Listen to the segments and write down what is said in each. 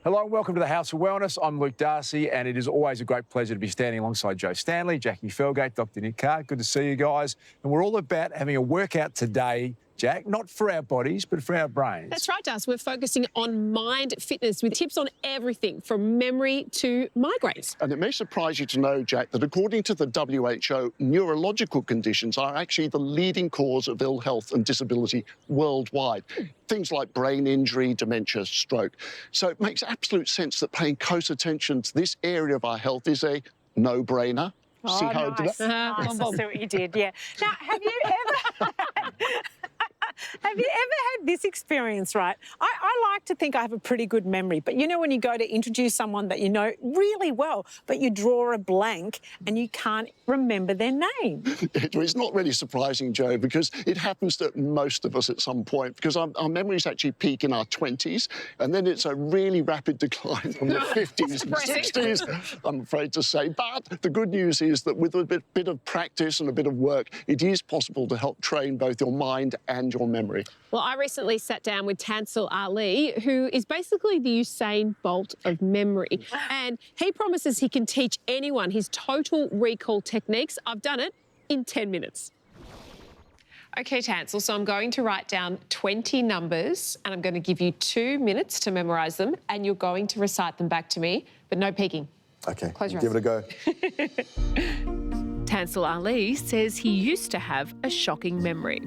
Hello and welcome to the House of Wellness. I'm Luke Darcy, and it is always a great pleasure to be standing alongside Stanley, Jacqui, Felgate, Dr. Nick Carr. Good to see you guys. And we're all about having a workout today, Jack, not for our bodies, but for our brains. That's right, Darcy. We're focusing on mind fitness with tips on everything from memory to migraines. And it may surprise you to know, Jack, that according to the WHO, neurological conditions are actually the leading cause of ill health and disability worldwide. Things like brain injury, dementia, stroke. So it makes absolute sense that paying close attention to this area of our health is a no-brainer. Oh, See how nice. I did that? Nice. I see what you did, yeah. Now, have you ever... Have you ever had this experience, right? I like to think I have a pretty good memory, but you know when you go to introduce someone that you know really well, but you draw a blank and you can't remember their name? It's not really surprising, Joe, because it happens to most of us at some point, because our memories actually peak in our 20s, and then it's a really rapid decline from the 50s and 60s, I'm afraid to say. But the good news is that with a bit of practice and a bit of work, it is possible to help train both your mind and your memory. Well, I recently sat down with Tansel Ali, who is basically the Usain Bolt of memory. And he promises he can teach anyone his total recall techniques. I've done it in 10 minutes. OK, Tansel, so I'm going to write down 20 numbers and I'm going to give you 2 minutes to memorise them and you're going to recite them back to me, but no peeking. OK, Close your give eyes. it a go. Tansel Ali says he used to have a shocking memory.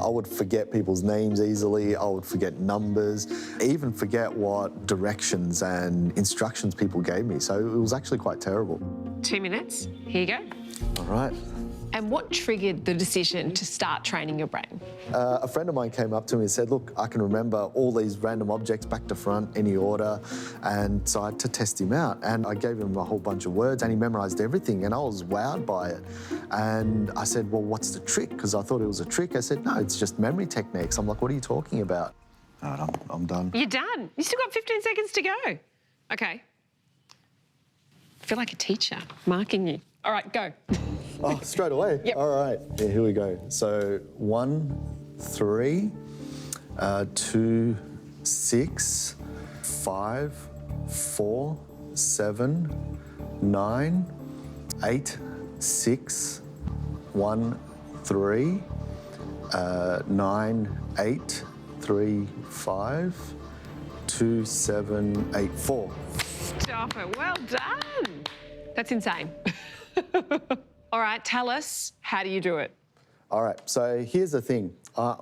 I would forget people's names easily, I would forget numbers, even forget what directions and instructions people gave me. So it was actually quite terrible. 2 minutes, here you go. All right. And what triggered the decision to start training your brain? A friend of mine came up to me and said, look, I can remember all these random objects back to front, any order, and so I had to test him out. And I gave him a whole bunch of words and he memorised everything and I was wowed by it. And I said, well, what's the trick? Because I thought it was a trick. I said, no, it's just memory techniques. I'm like, what are you talking about? All right, I'm done. You're done. You still got 15 seconds to go. OK. I feel like a teacher marking you. All right, go. Oh, straight away? Yep. All right, yeah, here we go. So 1, 3, 2, 6, 5, 4, 7, 9, 8, 6, 1, 3, 9, 8, 3, 5, 2, 7, 8, 4. Stop it. Well done. That's insane. All right, tell us, how do you do it? All right, so here's the thing.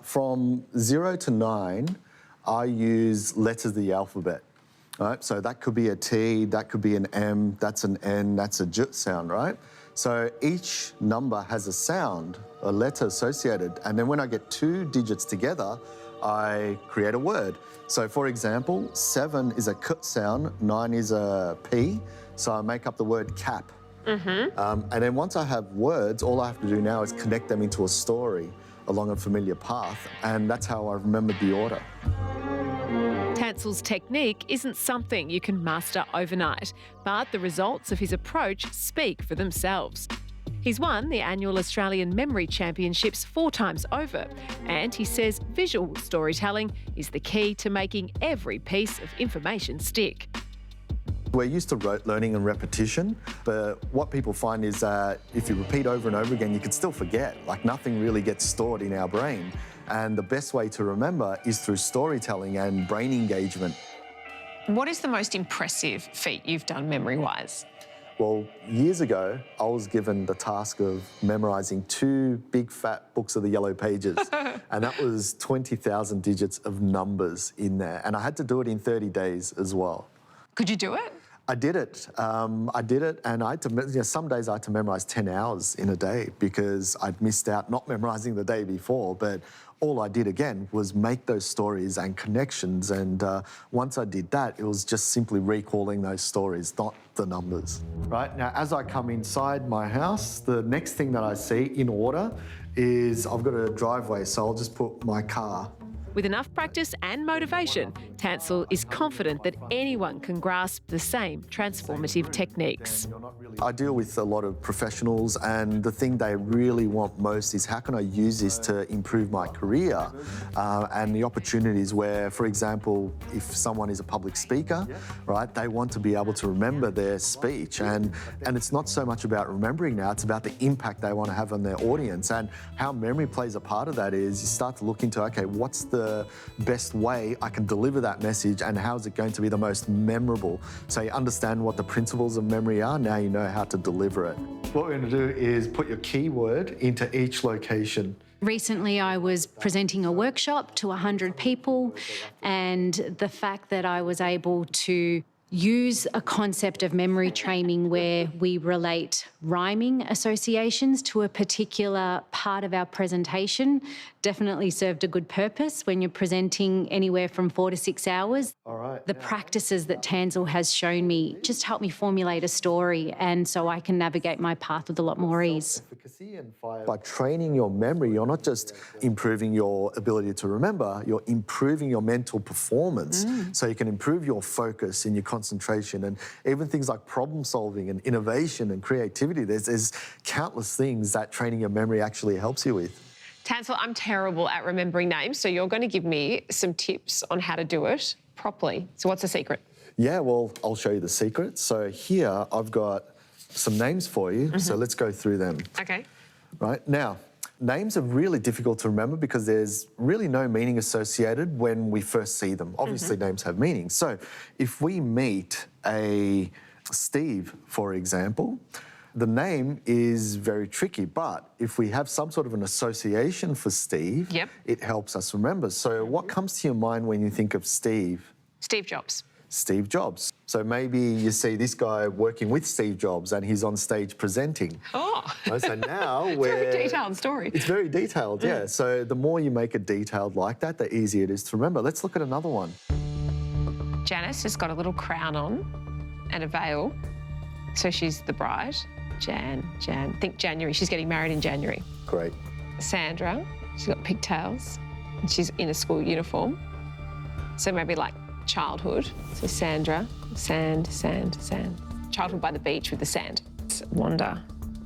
From 0 to 9, I use letters of the alphabet. All right, so that could be a T, that could be an M, that's an N, that's a J sound, right? So each number has a sound, a letter associated, and then when I get 2 digits together, I create a word. So for example, 7 is a K sound, 9 is a P, so I make up the word cap. And then once I have words, all I have to do now is connect them into a story along a familiar path, and that's how I remembered the order. Tansel's technique isn't something you can master overnight, but the results of his approach speak for themselves. He's won the annual Australian Memory Championships 4 times over, and he says visual storytelling is the key to making every piece of information stick. We're used to rote learning and repetition, but what people find is that if you repeat over and over again, you can still forget. Like nothing really gets stored in our brain. And the best way to remember is through storytelling and brain engagement. What is the most impressive feat you've done memory-wise? Well, years ago, I was given the task of memorising 2 big fat books of the yellow pages. And that was 20,000 digits of numbers in there. And I had to do it in 30 days as well. Could you do it? I did it, and I had to, some days I had to memorise 10 hours in a day because I'd missed out not memorising the day before, but all I did again was make those stories and connections, and once I did that, it was just simply recalling those stories, not the numbers. Right, now as I come inside my house, the next thing that I see in order is I've got a driveway, so I'll just put my car With enough practice and motivation, Tansel is confident that anyone can grasp the same transformative techniques. I deal with a lot of professionals, and the thing they really want most is how can I use this to improve my career, and the opportunities where, for example, if someone is a public speaker, right, they want to be able to remember their speech, and it's not so much about remembering now, it's about the impact they want to have on their audience, and how memory plays a part of that is you start to look into, okay, what's the best way I can deliver that message, and how is it going to be the most memorable? So you understand what the principles of memory are, now you know how to deliver it. What we're going to do is put your keyword into each location. Recently, I was presenting a workshop to 100 people, and the fact that I was able to use a concept of memory training where we relate rhyming associations to a particular part of our presentation definitely served a good purpose when you're presenting anywhere from 4 to 6 hours. All right. The practices that Tansel has shown me just help me formulate a story, and so I can navigate my path with a lot more ease. By training your memory, you're not just improving your ability to remember, you're improving your mental performance. So you can improve your focus and your concentration, and even things like problem solving and innovation and creativity. There's countless things that training your memory actually helps you with. Tansel, I'm terrible at remembering names, so you're going to give me some tips on how to do it properly. So what's the secret? Yeah, well, I'll show you the secret. So here I've got some names for you, so let's go through them. Okay. Right, now, names are really difficult to remember because there's really no meaning associated when we first see them. Obviously, names have meaning. So if we meet a Steve, for example, the name is very tricky, but if we have some sort of an association for Steve, it helps us remember. So what comes to your mind when you think of Steve? Steve Jobs. Steve Jobs. So maybe you see this guy working with Steve Jobs and he's on stage presenting. Oh. So now It's a very detailed story. It's very detailed, yeah. So the more you make it detailed like that, the easier it is to remember. Let's look at another one. Janice has got a little crown on and a veil. So she's the bride. Think January. She's getting married in January. Great. Sandra, she's got pigtails and she's in a school uniform. So maybe like childhood. So Sandra, sand. Childhood by the beach with the sand. Wanda.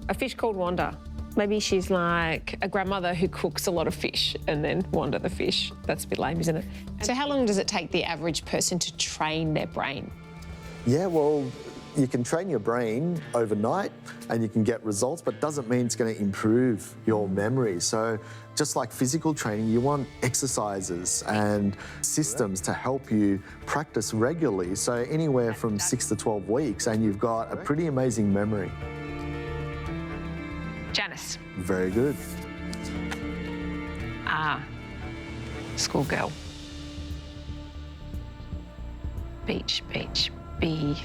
A fish called Wanda. Maybe she's like a grandmother who cooks a lot of fish and then Wanda the fish. That's a bit lame, isn't it? So how long does it take the average person to train their brain? Yeah, well, you can train your brain overnight and you can get results, but doesn't mean it's going to improve your memory. So just like physical training, you want exercises and systems to help you practice regularly. So anywhere from 6 to 12 weeks and you've got a pretty amazing memory. Janice. Very good. Schoolgirl. Beach, bee.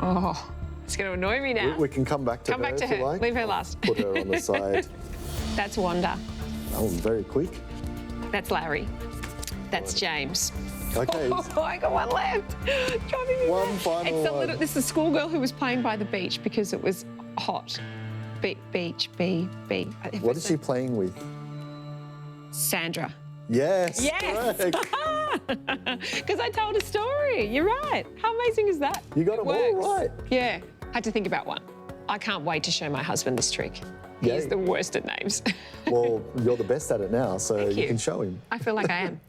Oh, it's going to annoy me now. We can come back to her. Come back to if you her. like. Leave her last. Put her on the side. That's Wanda. That was very quick. That's Larry. That's James. Okay. Oh, I got one left. Driving me One mad. final It's one. This is a schoolgirl who was playing by the beach because it was hot. Beach, bee. What is she playing with? Sandra. Yes. Yes. Correct. Because I told a story. You're right. How amazing is that? You got It them all works. right. Yeah. Had to think about one. I can't wait to show my husband this trick. He's Yay. the worst at names. Well, you're the best at it now, so Thank you you. can show him. I feel like I am.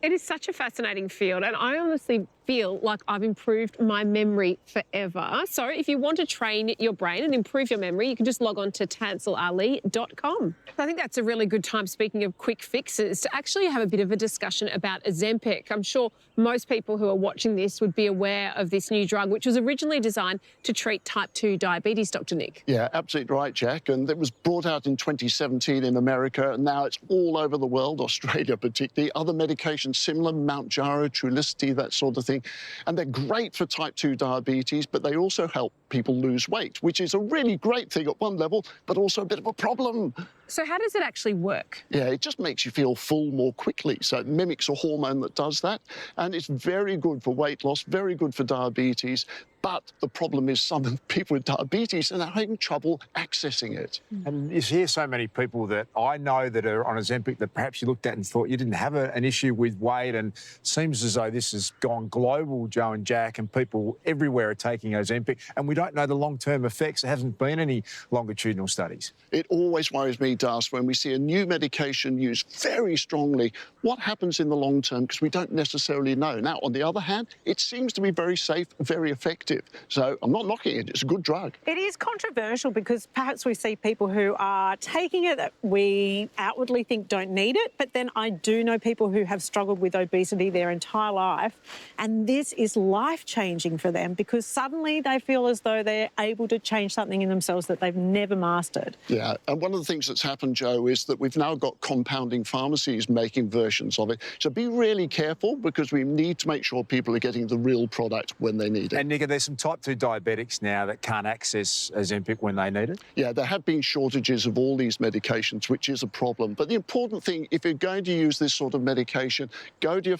It is such a fascinating field, and I honestly feel like I've improved my memory forever. So if you want to train your brain and improve your memory, you can just log on to tanselarlee.com. I think that's a really good time, speaking of quick fixes, to actually have a bit of a discussion about Ozempic. I'm sure most people who are watching this would be aware of this new drug, which was originally designed to treat type 2 diabetes, Dr. Nick. Yeah, absolutely right, Jack. And it was brought out in 2017 in America, and now it's all over the world, Australia particularly. Other medications similar, Mount Jaro, Trulicity, that sort of thing. And they're great for type 2 diabetes, but they also help people lose weight, which is a really great thing at one level, but also a bit of a problem. So how does it actually work? Yeah, it just makes you feel full more quickly. So it mimics a hormone that does that. And it's very good for weight loss, very good for diabetes. But the problem is some people with diabetes are having trouble accessing it. And you hear so many people that I know that are on Ozempic that perhaps you looked at and thought you didn't have an issue with weight, and it seems as though this has gone global, Joe and Jack, and people everywhere are taking Ozempic, and we don't know the long-term effects. There hasn't been any longitudinal studies. It always worries me, Das, when we see a new medication used very strongly. What happens in the long term? Because we don't necessarily know. Now, on the other hand, it seems to be very safe, very effective. So I'm not knocking it. It's a good drug. It is controversial because perhaps we see people who are taking it that we outwardly think don't need it, but then I do know people who have struggled with obesity their entire life, and this is life-changing for them because suddenly they feel as though they're able to change something in themselves that they've never mastered. Yeah, and one of the things that's happened, Joe, is that we've now got compounding pharmacies making versions of it. So be really careful because we need to make sure people are getting the real product when they need it. And Nick, there's some type 2 diabetics now that can't access Ozempic when they need it. Yeah, there have been shortages of all these medications, which is a problem. But the important thing, if you're going to use this sort of medication, go to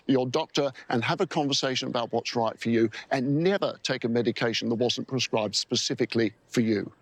your doctor and have a conversation about what's right for you, and never take a medication that wasn't prescribed specifically for you.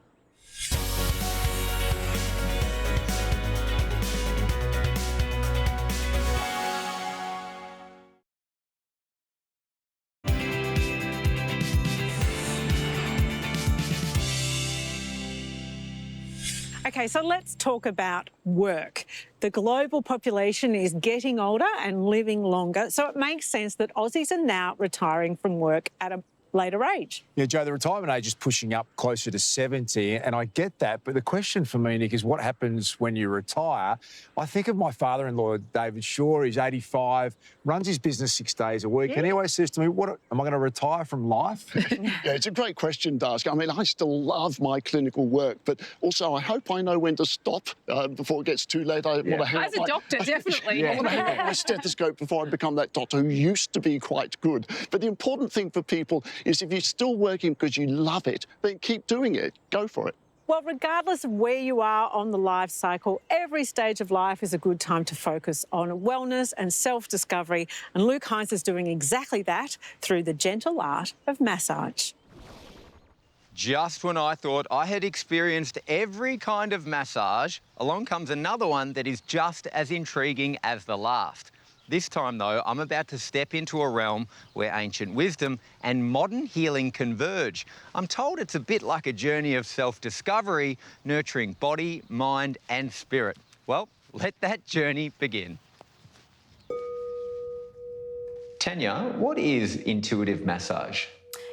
Okay, so let's talk about work. The global population is getting older and living longer, so it makes sense that Aussies are now retiring from work at a later age. Yeah, Joe, the retirement age is pushing up closer to 70, and I get that. But the question for me, Nick, is what happens when you retire? I think of my father-in-law, David Shaw. He's 85, runs his business 6 days a week, and he always says to me, "What am I going to retire from life?" Yeah, it's a great question, Darcy. I mean, I still love my clinical work, but also I hope I know when to stop before it gets too late. I want to hang As a doctor, definitely. I want to hang up my stethoscope before I become that doctor who used to be quite good. But the important thing for people is if you're still working because you love it, then keep doing it. Go for it. Well, regardless of where you are on the life cycle, every stage of life is a good time to focus on wellness and self-discovery. And Luke Hines is doing exactly that through the gentle art of massage. Just when I thought I had experienced every kind of massage, along comes another one that is just as intriguing as the last. This time, though, I'm about to step into a realm where ancient wisdom and modern healing converge. I'm told it's a bit like a journey of self-discovery, nurturing body, mind and spirit. Well, let that journey begin. Tanya, what is intuitive massage?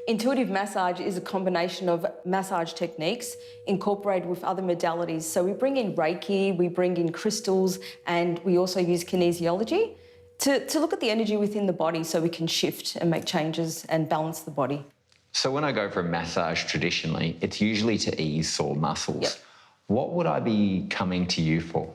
Intuitive massage is a combination of massage techniques incorporated with other modalities. So we bring in Reiki, we bring in crystals, and we also use kinesiology to look at the energy within the body so we can shift and make changes and balance the body. So when I go for a massage traditionally, it's usually to ease sore muscles. Yep. What would I be coming to you for?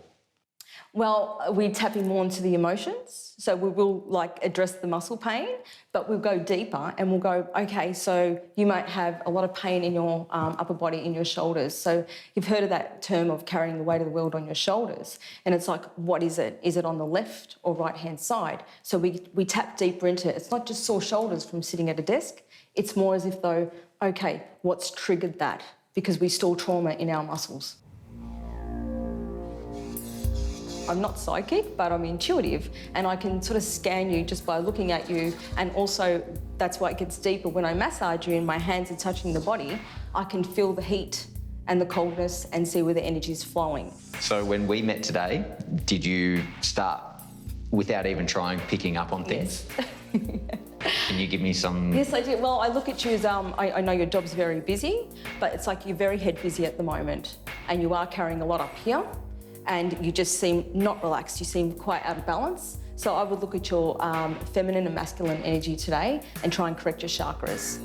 Well, we tap in more into the emotions. So we will address the muscle pain, but we'll go deeper and we'll go, okay, so you might have a lot of pain in your upper body, in your shoulders. So you've heard of that term of carrying the weight of the world on your shoulders. And it's like, what is it? Is it on the left or right-hand side? So we tap deeper into it. It's not just sore shoulders from sitting at a desk. It's more as if though, okay, what's triggered that? Because we store trauma in our muscles. I'm not psychic, but I'm intuitive, and I can sort of scan you just by looking at you, and also that's why it gets deeper. When I massage you and my hands are touching the body, I can feel the heat and the coldness and see where the energy is flowing. So when we met today, did you start without even trying picking up on things? Yes. Can you give me some... Yes, I did. Well, I look at you as, I know your job's very busy, but it's like you're very head busy at the moment, and you are carrying a lot up here, and you just seem not relaxed. You seem quite out of balance. So I would look at your feminine and masculine energy today and try and correct your chakras.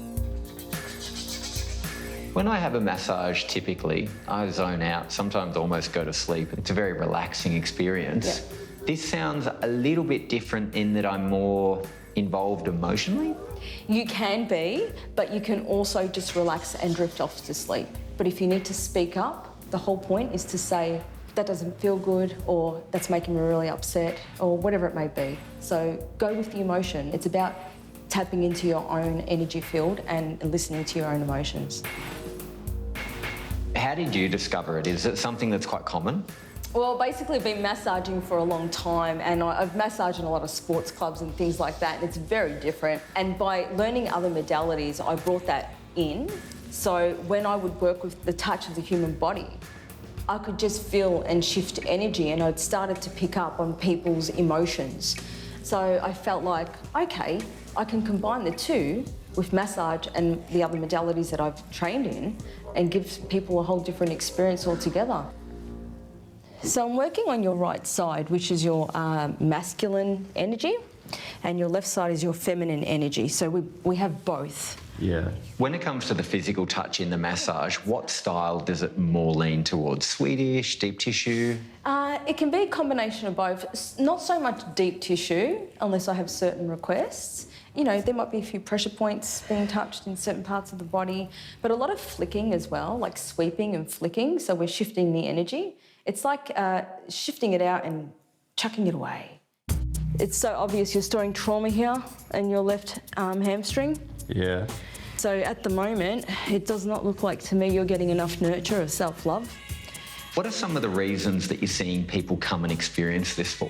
When I have a massage, typically, I zone out, sometimes almost go to sleep. It's a very relaxing experience. Yeah. This sounds a little bit different in that I'm more involved emotionally. You can be, but you can also just relax and drift off to sleep. But if you need to speak up, The whole point is to say, that doesn't feel good, or that's making me really upset, or whatever it may be. So go with the emotion. It's about tapping into your own energy field and listening to your own emotions. How did you discover it? Is it something that's quite common? Well, basically I've been massaging for a long time, and I've massaged in a lot of sports clubs and things like that, and it's very different. And by learning other modalities, I brought that in. So when I would work with the touch of the human body, I could just feel and shift energy, and I'd started to pick up on people's emotions. So I felt like, okay, I can combine the two with massage and the other modalities that I've trained in and give people a whole different experience altogether. So I'm working on your right side, which is your masculine energy, and your left side is your feminine energy. So we have both. Yeah. When it comes to the physical touch in the massage, what style does it more lean towards? Swedish, deep tissue? It can be a combination of both. Not so much deep tissue, unless I have certain requests. You know, there might be a few pressure points being touched in certain parts of the body, but a lot of flicking as well, like sweeping and flicking, so we're shifting the energy. It's like shifting it out and chucking it away. It's so obvious you're storing trauma here in your left hamstring. Yeah. So at the moment, it does not look like to me you're getting enough nurture or self-love. What are some of the reasons that you're seeing people come and experience this for?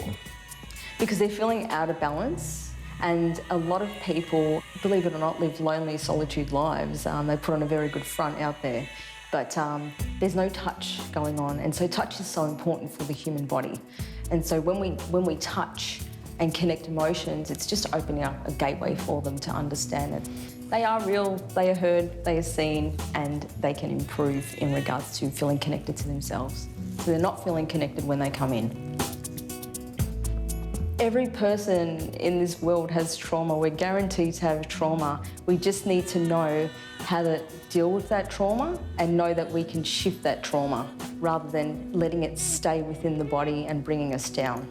Because they're feeling out of balance, and a lot of people, believe it or not, live lonely solitude lives. They put on a very good front out there, but there's no touch going on, and so touch is so important for the human body. And so when we touch and connect emotions, it's just opening up a gateway for them to understand it. They are real, they are heard, they are seen, and they can improve in regards to feeling connected to themselves. So they're not feeling connected when they come in. Every person in this world has trauma. We're guaranteed to have trauma. We just need to know how to deal with that trauma and know that we can shift that trauma rather than letting it stay within the body and bringing us down.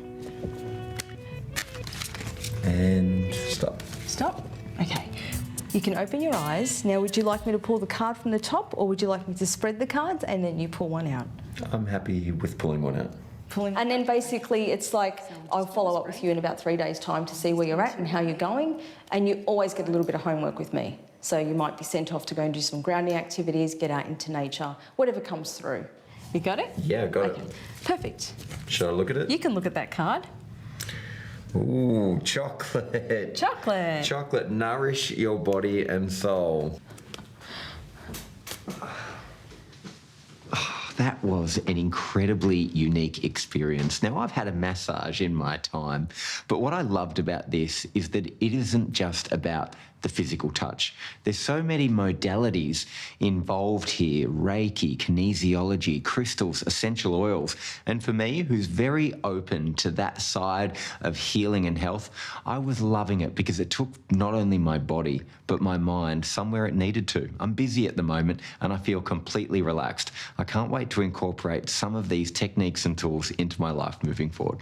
And stop. Stop? Okay. You can open your eyes. Now, would you like me to pull the card from the top, or would you like me to spread the cards and then you pull one out? I'm happy with pulling one out. And then basically it's like, I'll follow up with you in about 3 days' time to see where you're at and how you're going, and you always get a little bit of homework with me. So you might be sent off to go and do some grounding activities, get out into nature, whatever comes through. You got it? Yeah, got Okay. it. Perfect. Should I look at it? You can look at that card. Ooh, chocolate. Chocolate. Chocolate, nourish your body and soul. That was an incredibly unique experience. Now, I've had a massage in my time, but what I loved about this is that it isn't just about the physical touch. There's so many modalities involved here: Reiki, kinesiology, crystals, essential oils. And for me, who's very open to that side of healing and health, I was loving it because it took not only my body, but my mind somewhere it needed to. I'm busy at the moment and I feel completely relaxed. I can't wait to incorporate some of these techniques and tools into my life moving forward.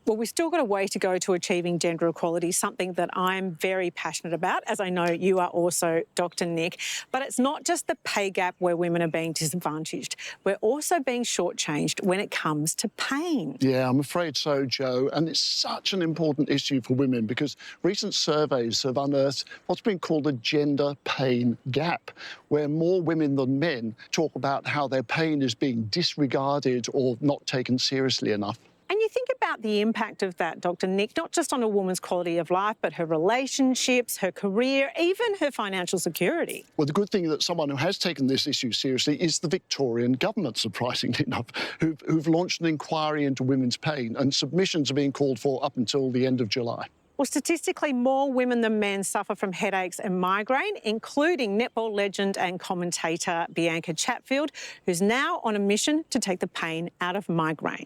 Well, we've still got a way to go to achieving gender equality, something that I'm very passionate about, as I know you are also, Dr. Nick. But it's not just the pay gap where women are being disadvantaged. We're also being shortchanged when it comes to pain. Yeah, I'm afraid so, Jo. And it's such an important issue for women because recent surveys have unearthed what's been called a gender pain gap, where more women than men talk about how their pain is being disregarded or not taken seriously enough. And you think about the impact of that, Dr. Nick, not just on a woman's quality of life, but her relationships, her career, even her financial security. Well, the good thing that someone who has taken this issue seriously is the Victorian government, surprisingly enough, who've launched an inquiry into women's pain, and submissions are being called for up until the end of July. Well, statistically, more women than men suffer from headaches and migraine, including netball legend and commentator Bianca Chatfield, who's now on a mission to take the pain out of migraine.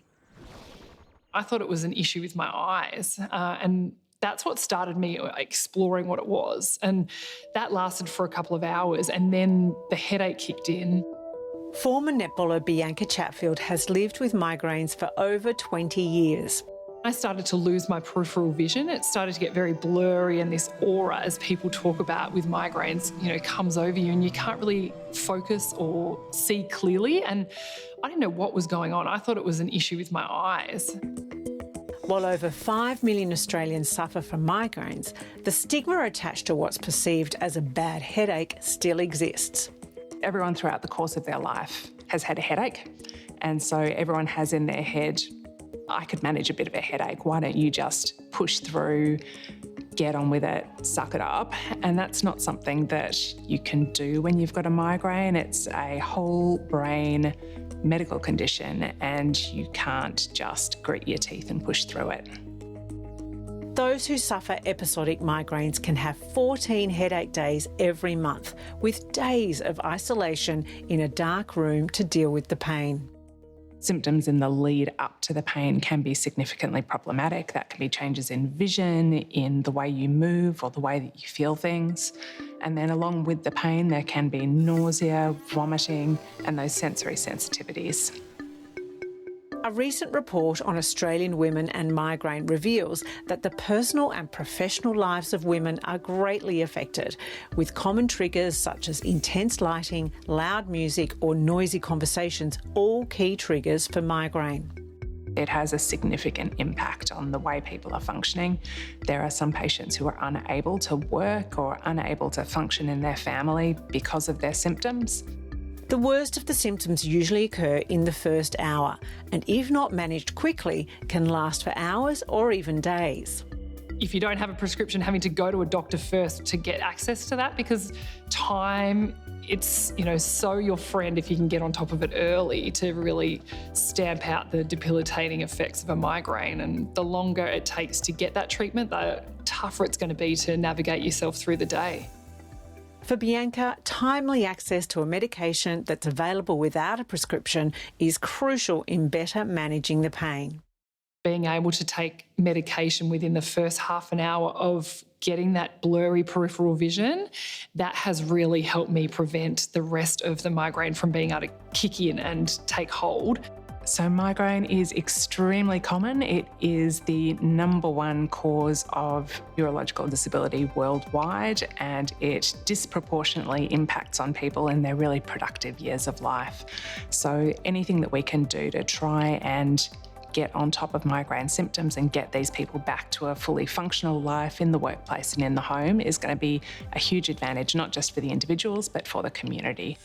I thought it was an issue with my eyes, and that's what started me exploring what it was. And that lasted for a couple of hours, and then the headache kicked in. Former netballer Bianca Chatfield has lived with migraines for over 20 years. I started to lose my peripheral vision. It started to get very blurry, and this aura, as people talk about with migraines, comes over you and you can't really focus or see clearly. And I didn't know what was going on. I thought it was an issue with my eyes. While over 5 million Australians suffer from migraines, the stigma attached to what's perceived as a bad headache still exists. Everyone throughout the course of their life has had a headache, and so everyone has in their head, I could manage a bit of a headache, why don't you just push through, get on with it, suck it up? And that's not something that you can do when you've got a migraine. It's a whole brain medical condition, and you can't just grit your teeth and push through it. Those who suffer episodic migraines can have 14 headache days every month, with days of isolation in a dark room to deal with the pain. Symptoms in the lead up to the pain can be significantly problematic. That can be changes in vision, in the way you move or the way that you feel things. And then along with the pain, there can be nausea, vomiting, and those sensory sensitivities. A recent report on Australian women and migraine reveals that the personal and professional lives of women are greatly affected, with common triggers such as intense lighting, loud music or noisy conversations all key triggers for migraine. It has a significant impact on the way people are functioning. There are some patients who are unable to work or unable to function in their family because of their symptoms. The worst of the symptoms usually occur in the first hour, and if not managed quickly, can last for hours or even days. If you don't have a prescription, having to go to a doctor first to get access to that, because time, it's so your friend if you can get on top of it early to really stamp out the debilitating effects of a migraine. And the longer it takes to get that treatment, the tougher it's going to be to navigate yourself through the day. For Bianca, timely access to a medication that's available without a prescription is crucial in better managing the pain. Being able to take medication within the first half an hour of getting that blurry peripheral vision, that has really helped me prevent the rest of the migraine from being able to kick in and take hold. So migraine is extremely common. It is the #1 cause of neurological disability worldwide, and it disproportionately impacts on people in their really productive years of life. So anything that we can do to try and get on top of migraine symptoms and get these people back to a fully functional life in the workplace and in the home is going to be a huge advantage, not just for the individuals, but for the community.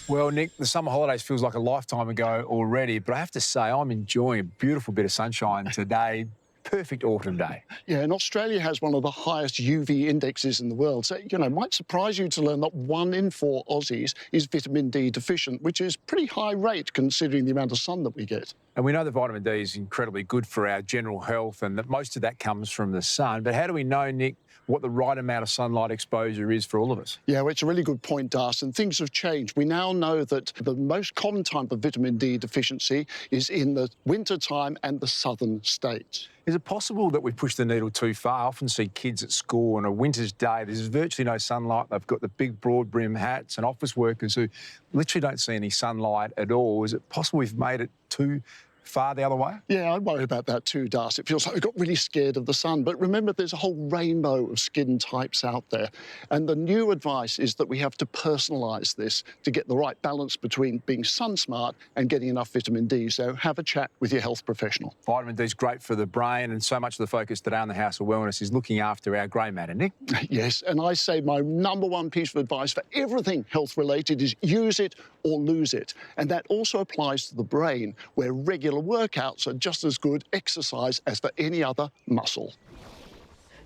Well, Nick, the summer holidays feels like a lifetime ago already, but I have to say I'm enjoying a beautiful bit of sunshine today. Perfect autumn day. Yeah, and Australia has one of the highest UV indexes in the world. So, it might surprise you to learn that 1 in 4 Aussies is vitamin D deficient, which is pretty high rate considering the amount of sun that we get. And we know that vitamin D is incredibly good for our general health and that most of that comes from the sun. But how do we know, Nick, what the right amount of sunlight exposure is for all of us? Yeah, well, it's a really good point, Darcy, and things have changed. We now know that the most common type of vitamin D deficiency is in the winter time and the southern states. Is it possible that we push the needle too far? I often see kids at school on a winter's day, there's virtually no sunlight. They've got the big broad brim hats, and office workers who literally don't see any sunlight at all. Is it possible we've made it too far the other way? Yeah, I worry about that too, Darcy. It feels like we got really scared of the sun. But remember, there's a whole rainbow of skin types out there. And the new advice is that we have to personalise this to get the right balance between being sun smart and getting enough vitamin D. So have a chat with your health professional. Vitamin D is great for the brain, and so much of the focus today on the House of Wellness is looking after our grey matter, Nick. Yes, and I say my #1 piece of advice for everything health-related is use it or lose it. And that also applies to the brain, where regular workouts are just as good exercise as for any other muscle.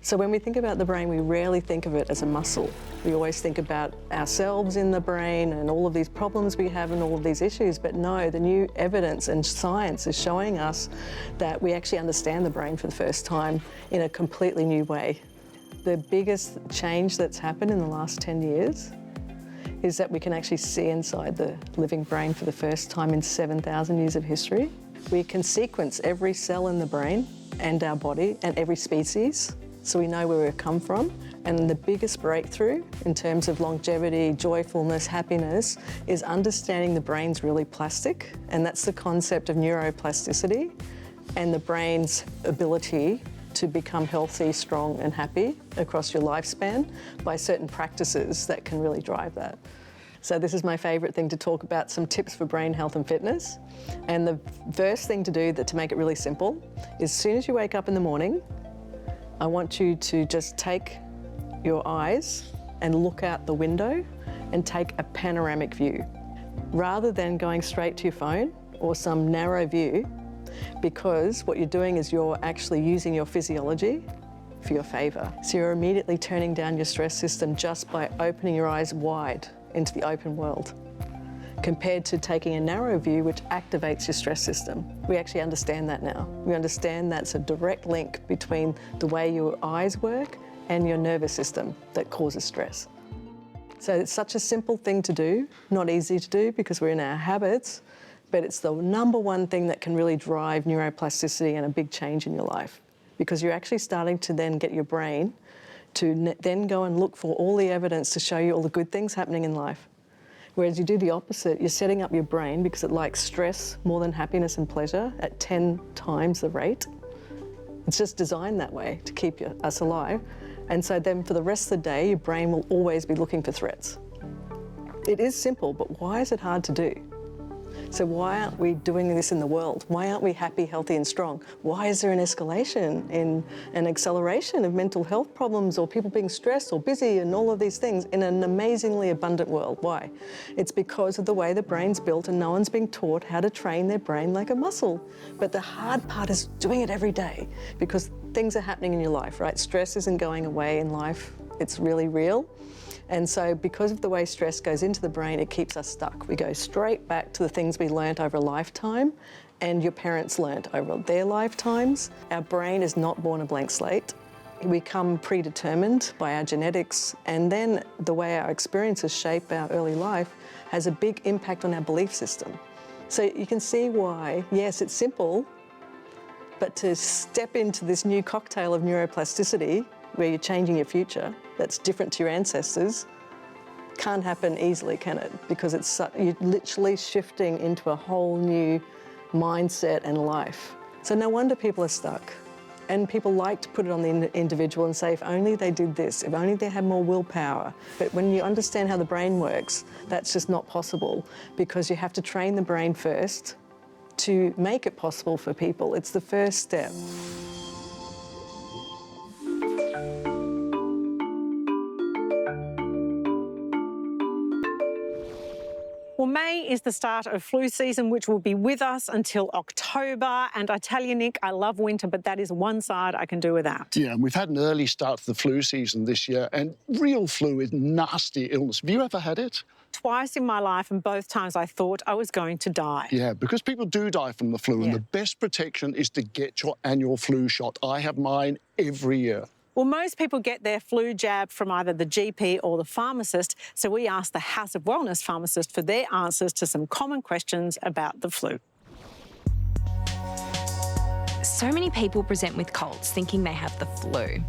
So when we think about the brain, we rarely think of it as a muscle. We always think about ourselves in the brain and all of these problems we have and all of these issues. But no, the new evidence and science is showing us that we actually understand the brain for the first time in a completely new way. The biggest change that's happened in the last 10 years is that we can actually see inside the living brain for the first time in 7,000 years of history. We can sequence every cell in the brain and our body and every species, so we know where we've come from. And the biggest breakthrough in terms of longevity, joyfulness, happiness, is understanding the brain's really plastic, and that's the concept of neuroplasticity and the brain's ability to become healthy, strong and happy across your lifespan by certain practices that can really drive that. So this is my favourite thing to talk about, some tips for brain health and fitness. And the first thing to do to make it really simple is as soon as you wake up in the morning, I want you to just take your eyes and look out the window and take a panoramic view, rather than going straight to your phone or some narrow view, because what you're doing is you're actually using your physiology for your favour. So you're immediately turning down your stress system just by opening your eyes wide into the open world, compared to taking a narrow view which activates your stress system. We actually understand that now. We understand that's a direct link between the way your eyes work and your nervous system that causes stress. So it's such a simple thing to do, not easy to do because we're in our habits, but it's the number one thing that can really drive neuroplasticity and a big change in your life, because you're actually starting to then get your brain to then go and look for all the evidence to show you all the good things happening in life. Whereas you do the opposite, you're setting up your brain because it likes stress more than happiness and pleasure at 10 times the rate. It's just designed that way to keep us alive. And so then for the rest of the day, your brain will always be looking for threats. It is simple, but why is it hard to do? So why aren't we doing this in the world? Why aren't we happy, healthy and strong? Why is there an escalation in an acceleration of mental health problems or people being stressed or busy and all of these things in an amazingly abundant world? Why? It's because of the way the brain's built and no one's being taught how to train their brain like a muscle. But the hard part is doing it every day, because things are happening in your life, right? Stress isn't going away in life. It's really real. And so because of the way stress goes into the brain, it keeps us stuck. We go straight back to the things we learnt over a lifetime and your parents learnt over their lifetimes. Our brain is not born a blank slate. We come predetermined by our genetics, and then the way our experiences shape our early life has a big impact on our belief system. So you can see why, yes, it's simple, but to step into this new cocktail of neuroplasticity where you're changing your future that's different to your ancestors can't happen easily, can it? Because you're literally shifting into a whole new mindset and life. So no wonder people are stuck. And people like to put it on the individual and say, if only they did this, if only they had more willpower. But when you understand how the brain works, that's just not possible, because you have to train the brain first to make it possible for people. It's the first step. Well, May is the start of flu season, which will be with us until October. And I tell you, Nick, I love winter, but that is one side I can do without. Yeah, and we've had an early start to the flu season this year, and real flu is nasty illness. Have you ever had it? Twice in my life, and both times I thought I was going to die. Yeah, because people do die from the flu, and the best protection is to get your annual flu shot. I have mine every year. Well, most people get their flu jab from either the GP or the pharmacist, so we asked the House of Wellness pharmacist for their answers to some common questions about the flu. So many people present with colds thinking they have the flu.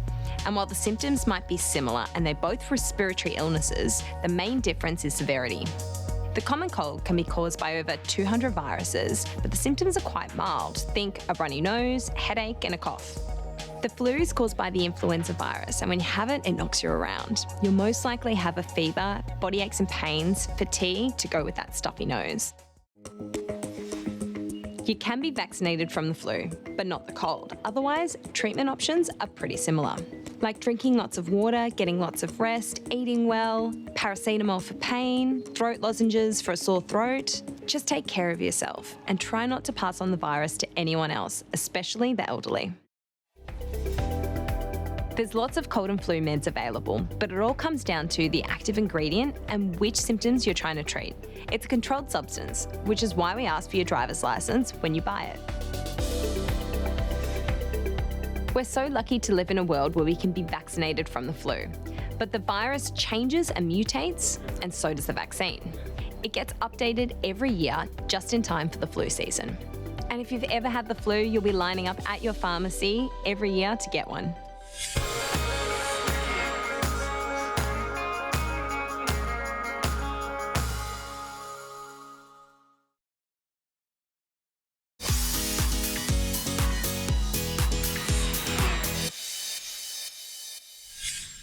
And while the symptoms might be similar and they're both respiratory illnesses, the main difference is severity. The common cold can be caused by over 200 viruses, but the symptoms are quite mild. Think a runny nose, headache and a cough. The flu is caused by the influenza virus, and when you have it, it knocks you around. You'll most likely have a fever, body aches and pains, fatigue to go with that stuffy nose. You can be vaccinated from the flu, but not the cold. Otherwise, treatment options are pretty similar, like drinking lots of water, getting lots of rest, eating well, paracetamol for pain, throat lozenges for a sore throat. Just take care of yourself and try not to pass on the virus to anyone else, especially the elderly. There's lots of cold and flu meds available, but it all comes down to the active ingredient and which symptoms you're trying to treat. It's a controlled substance, which is why we ask for your driver's license when you buy it. We're so lucky to live in a world where we can be vaccinated from the flu. But the virus changes and mutates, and so does the vaccine. It gets updated every year, just in time for the flu season. And if you've ever had the flu, you'll be lining up at your pharmacy every year to get one.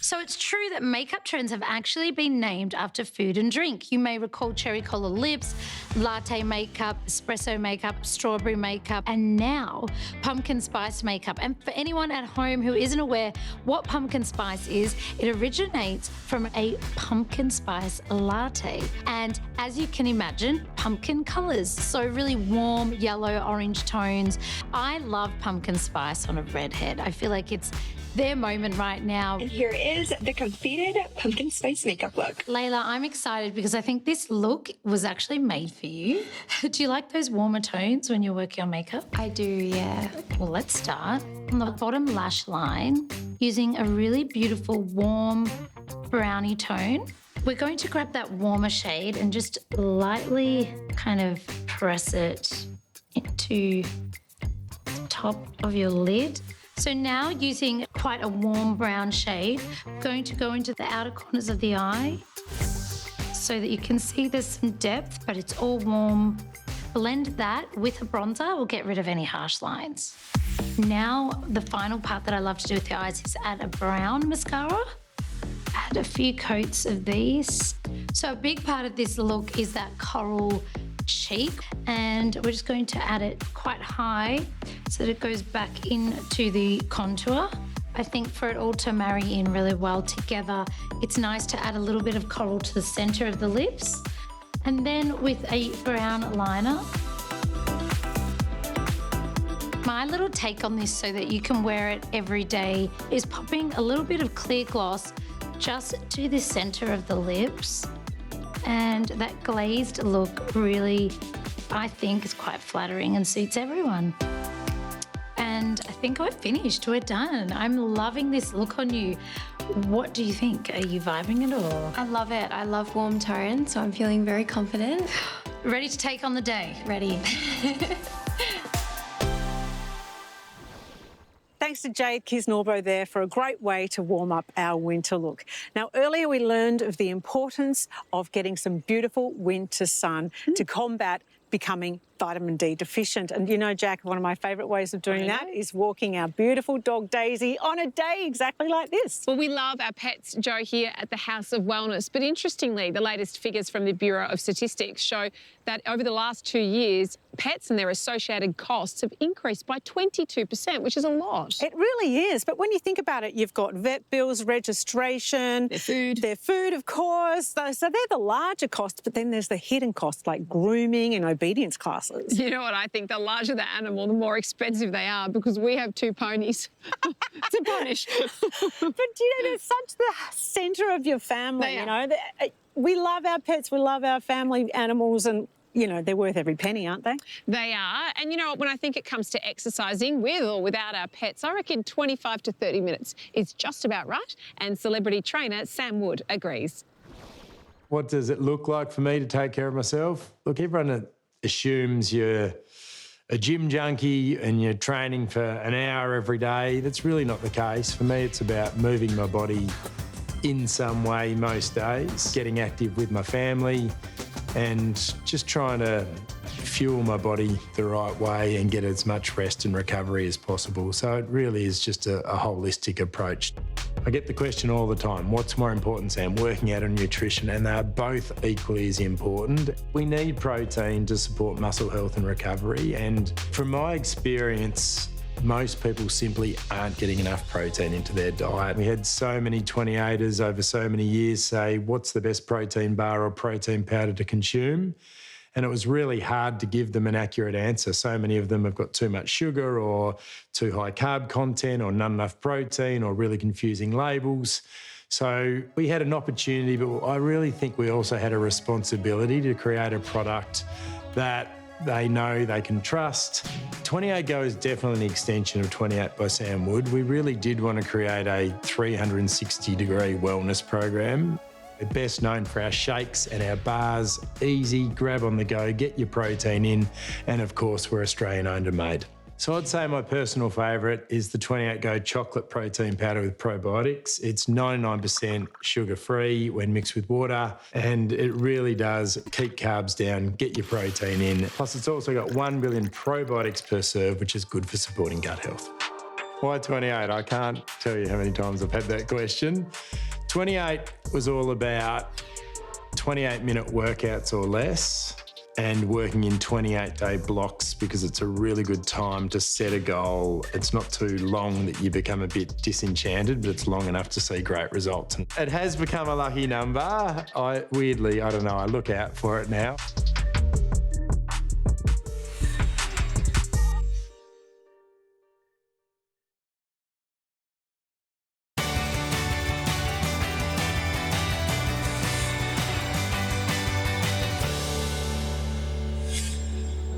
So it's true that makeup trends have actually been named after food and drink. You may recall cherry cola lips, latte makeup, espresso makeup, strawberry makeup, and now pumpkin spice makeup. And for anyone at home who isn't aware what pumpkin spice is, it originates from a pumpkin spice latte. And as you can imagine, pumpkin colours, so really warm yellow, orange tones. I love pumpkin spice on a redhead. I feel like it's their moment right now. And here is the completed pumpkin spice makeup look. Layla, I'm excited because I think this look was actually made for you. Do you like those warmer tones when you're working on makeup? I do, yeah. Well, let's start on the bottom lash line using a really beautiful warm brownie tone. We're going to grab that warmer shade and just lightly kind of press it into the top of your lid. So now, using quite a warm brown shade, I'm going to go into the outer corners of the eye so that you can see there's some depth, but it's all warm. Blend that with a bronzer. We'll get rid of any harsh lines. Now, the final part that I love to do with the eyes is add a brown mascara. Add a few coats of these. So a big part of this look is that coral cheek, and we're just going to add it quite high so that it goes back into the contour. I think for it all to marry in really well together, it's nice to add a little bit of coral to the center of the lips. And then with a brown liner. My little take on this so that you can wear it every day is popping a little bit of clear gloss just to the center of the lips. And that glazed look really, I think, is quite flattering and suits everyone. And I think we're finished, we're done. I'm loving this look on you. What do you think? Are you vibing at all? I love it. I love warm tones, so I'm feeling very confident. Ready to take on the day? Ready. Thanks to Jade Kisnorbo there for a great way to warm up our winter look. Now, earlier we learned of the importance of getting some beautiful winter sun to combat becoming vitamin D deficient. And you know, Jack, one of my favourite ways of doing that is walking our beautiful dog Daisy on a day exactly like this. Well, we love our pets, Joe, here at the House of Wellness. But interestingly, the latest figures from the Bureau of Statistics show that over the last 2 years, pets and their associated costs have increased by 22%, which is a lot. It really is. But when you think about it, you've got vet bills, registration, their food, of course. So they're the larger costs, but then there's the hidden costs like grooming and obedience classes. You know what? I think the larger the animal, the more expensive they are, because we have 2 ponies to punish. But, you know, they're such the centre of your family, you know. We love our pets, we love our family animals, and you know, they're worth every penny, aren't they? They are. And, you know, when I think it comes to exercising with or without our pets, I reckon 25 to 30 minutes is just about right. And celebrity trainer Sam Wood agrees. What does it look like for me to take care of myself? Look, everyone assumes you're a gym junkie and you're training for an hour every day. That's really not the case. For me, it's about moving my body in some way most days, getting active with my family, and just trying to fuel my body the right way and get as much rest and recovery as possible. So it really is just a holistic approach. I get the question all the time, what's more important, Sam, working out or nutrition? And they're both equally as important. We need protein to support muscle health and recovery. And from my experience, most people simply aren't getting enough protein into their diet. We had so many 28ers over so many years say, what's the best protein bar or protein powder to consume? And it was really hard to give them an accurate answer. So many of them have got too much sugar or too high carb content or not enough protein or really confusing labels. So we had an opportunity, but I really think we also had a responsibility to create a product that they know they can trust 28 Go is definitely an extension of 28 by Sam Wood. We really did want to create a 360-degree wellness program. We're best known for our shakes and our bars. Easy, grab on the go, get your protein in, and of course, we're Australian owned and made. So I'd say my personal favourite is the 28 Go chocolate protein powder with probiotics. It's 99% sugar-free when mixed with water, and it really does keep carbs down, get your protein in. Plus, it's also got 1 billion probiotics per serve, which is good for supporting gut health. Why 28? I can't tell you how many times I've had that question. 28 was all about 28-minute workouts or less, and working in 28-day blocks because it's a really good time to set a goal. It's not too long that you become a bit disenchanted, but it's long enough to see great results. And it has become a lucky number. Weirdly, I don't know, I look out for it now.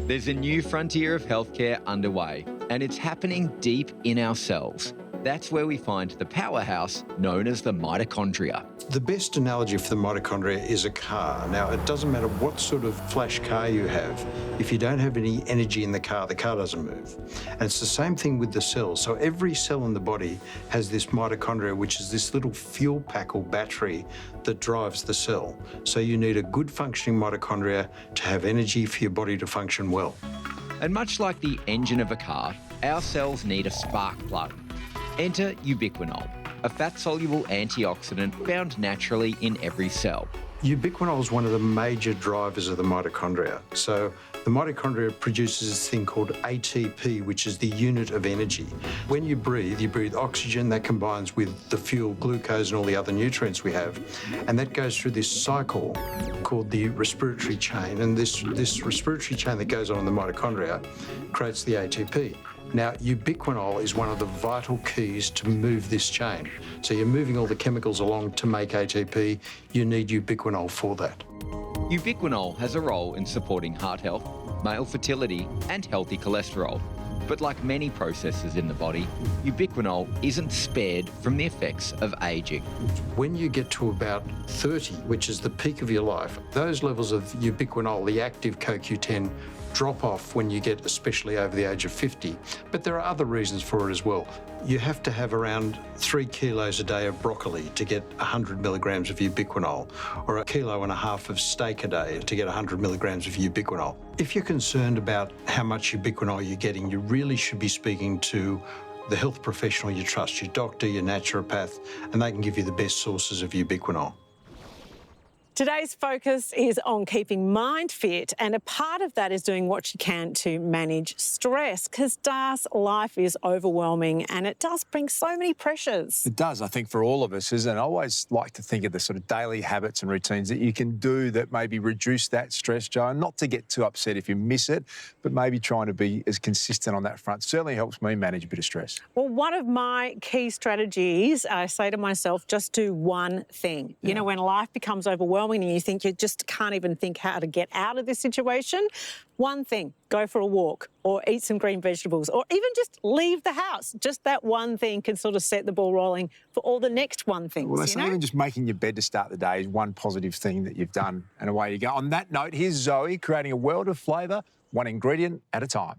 There's a new frontier of healthcare underway, and it's happening deep in our cells. That's where we find the powerhouse known as the mitochondria. The best analogy for the mitochondria is a car. Now, it doesn't matter what sort of flash car you have. If you don't have any energy in the car doesn't move. And it's the same thing with the cells. So every cell in the body has this mitochondria, which is this little fuel pack or battery that drives the cell. So you need a good functioning mitochondria to have energy for your body to function well. And much like the engine of a car, our cells need a spark plug. Enter ubiquinol, a fat-soluble antioxidant found naturally in every cell. Ubiquinol is one of the major drivers of the mitochondria. So the mitochondria produces this thing called ATP, which is the unit of energy. When you breathe oxygen that combines with the fuel, glucose, and all the other nutrients we have. And that goes through this cycle called the respiratory chain. And this respiratory chain that goes on in the mitochondria creates the ATP. Now, ubiquinol is one of the vital keys to move this chain. So you're moving all the chemicals along to make ATP. You need ubiquinol for that. Ubiquinol has a role in supporting heart health, male fertility, and healthy cholesterol. But like many processes in the body, ubiquinol isn't spared from the effects of ageing. When you get to about 30, which is the peak of your life, those levels of ubiquinol, the active CoQ10, drop off when you get especially over the age of 50. But there are other reasons for it as well. You have to have around 3 kilos a day of broccoli to get 100 milligrams of ubiquinol, or 1.5 kilos of steak a day to get 100 milligrams of ubiquinol. If you're concerned about how much ubiquinol you're getting, you really should be speaking to the health professional you trust, your doctor, your naturopath, and they can give you the best sources of ubiquinol. Today's focus is on keeping mind fit, and a part of that is doing what you can to manage stress, because life is overwhelming and it does bring so many pressures. It does, I think, for all of us, isn't it? I always like to think of the sort of daily habits and routines that you can do that maybe reduce that stress, Joe, and not to get too upset if you miss it, but maybe trying to be as consistent on that front certainly helps me manage a bit of stress. Well, one of my key strategies, I say to myself, just do one thing. You know, when life becomes overwhelming and you think you just can't even think how to get out of this situation, one thing, go for a walk or eat some green vegetables or even just leave the house. Just that one thing can sort of set the ball rolling for all the next one things. Well, that's not even just making your bed to start the day is one positive thing that you've done, and away you go. On that note, here's Zoe creating a world of flavour, one ingredient at a time.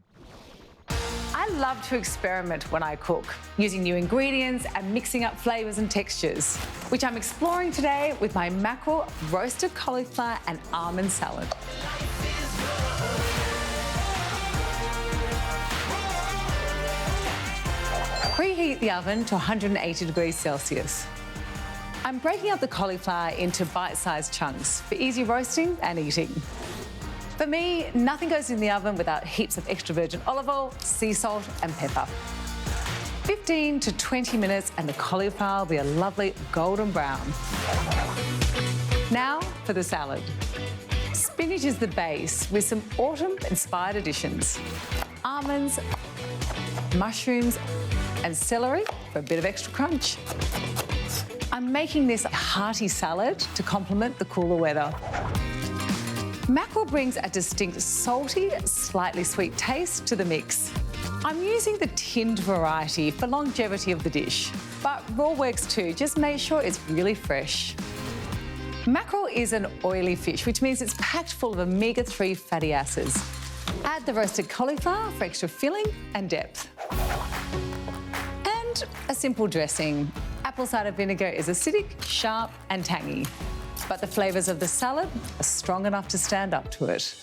I love to experiment when I cook, using new ingredients and mixing up flavours and textures, which I'm exploring today with my mackerel, roasted cauliflower and almond salad. Preheat the oven to 180 degrees Celsius. I'm breaking up the cauliflower into bite-sized chunks for easy roasting and eating. For me, nothing goes in the oven without heaps of extra virgin olive oil, sea salt and pepper. 15 to 20 minutes and the cauliflower will be a lovely golden brown. Now for the salad. Spinach is the base with some autumn-inspired additions. Almonds, mushrooms and celery for a bit of extra crunch. I'm making this a hearty salad to complement the cooler weather. Mackerel brings a distinct salty, slightly sweet taste to the mix. I'm using the tinned variety for longevity of the dish, but raw works too. Just make sure it's really fresh. Mackerel is an oily fish, which means it's packed full of omega-3 fatty acids. Add the roasted cauliflower for extra filling and depth. And a simple dressing. Apple cider vinegar is acidic, sharp and tangy, but the flavours of the salad are strong enough to stand up to it.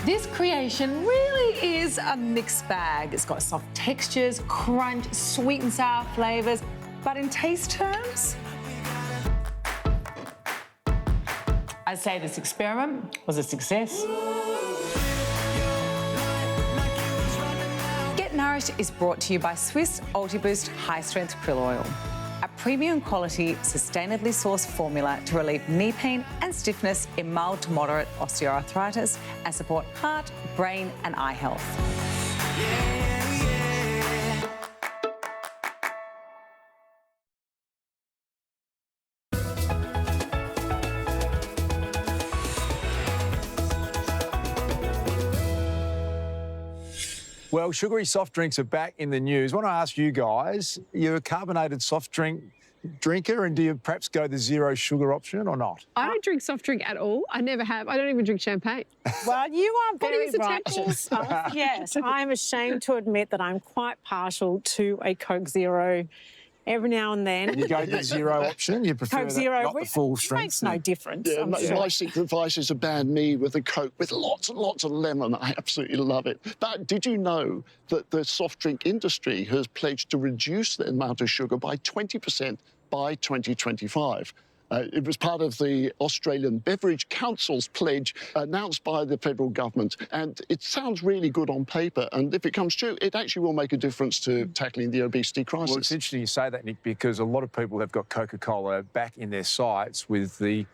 This creation really is a mixed bag. It's got soft textures, crunch, sweet and sour flavours, but in taste terms, I'd say this experiment was a success. Get Nourished is brought to you by Swiss Ultiboost High Strength Krill Oil, a premium quality, sustainably sourced formula to relieve knee pain and stiffness in mild to moderate osteoarthritis and support heart, brain and eye health. Well, sugary soft drinks are back in the news. I want to ask you guys, you're a carbonated soft drink drinker, and do you perhaps go the zero sugar option or not? I don't drink soft drink at all. I never have. I don't even drink champagne. Well, you are very is the righteous. Yes, I'm ashamed to admit that I'm quite partial to a Coke Zero every now and then. And you go the zero option? You prefer Coke Zero, not the full strength? It makes no difference. Yeah, I'm sure. my secret vice is a bad me with a Coke with lots and lots of lemon. I absolutely love it. But did you know that the soft drink industry has pledged to reduce the amount of sugar by 20% by 2025? It was part of the Australian Beverage Council's pledge announced by the federal government, and it sounds really good on paper. And if it comes true, it actually will make a difference to tackling the obesity crisis. Well, it's interesting you say that, Nick, because a lot of people have got Coca-Cola back in their sights with the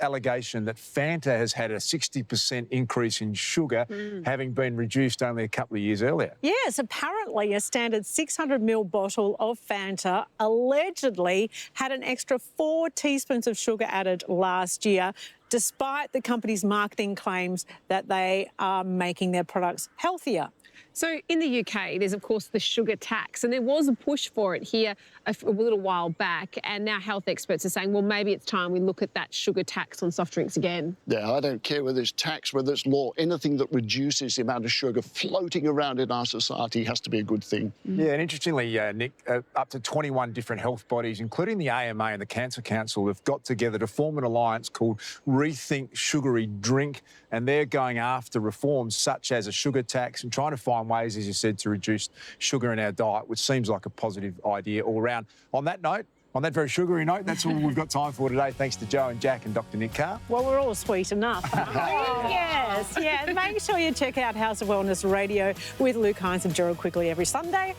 allegation that Fanta has had a 60% increase in sugar, having been reduced only a couple of years earlier. Yes, apparently a standard 600ml bottle of Fanta allegedly had an extra 4 teaspoons of sugar added last year, despite the company's marketing claims that they are making their products healthier. So in the UK, there's, of course, the sugar tax, and there was a push for it here a little while back, and now health experts are saying, well, maybe it's time we look at that sugar tax on soft drinks again. Yeah, I don't care whether it's tax, whether it's law, anything that reduces the amount of sugar floating around in our society has to be a good thing. Yeah, and interestingly, Nick, up to 21 different health bodies, including the AMA and the Cancer Council, have got together to form an alliance called Rethink Sugary Drink, and they're going after reforms such as a sugar tax and trying to find ways, as you said, to reduce sugar in our diet, which seems like a positive idea all round. On that note, on that very sugary note, that's all we've got time for today. Thanks to Joe and Jack and Dr. Nick Carr. Well, we're all sweet enough. Yes, yeah. Make sure you check out House of Wellness Radio with Luke Hines and Gerald Quigley every Sunday.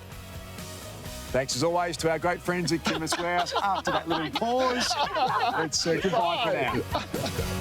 Thanks, as always, to our great friends at Chemist Warehouse. After that little pause, it's goodbye for now.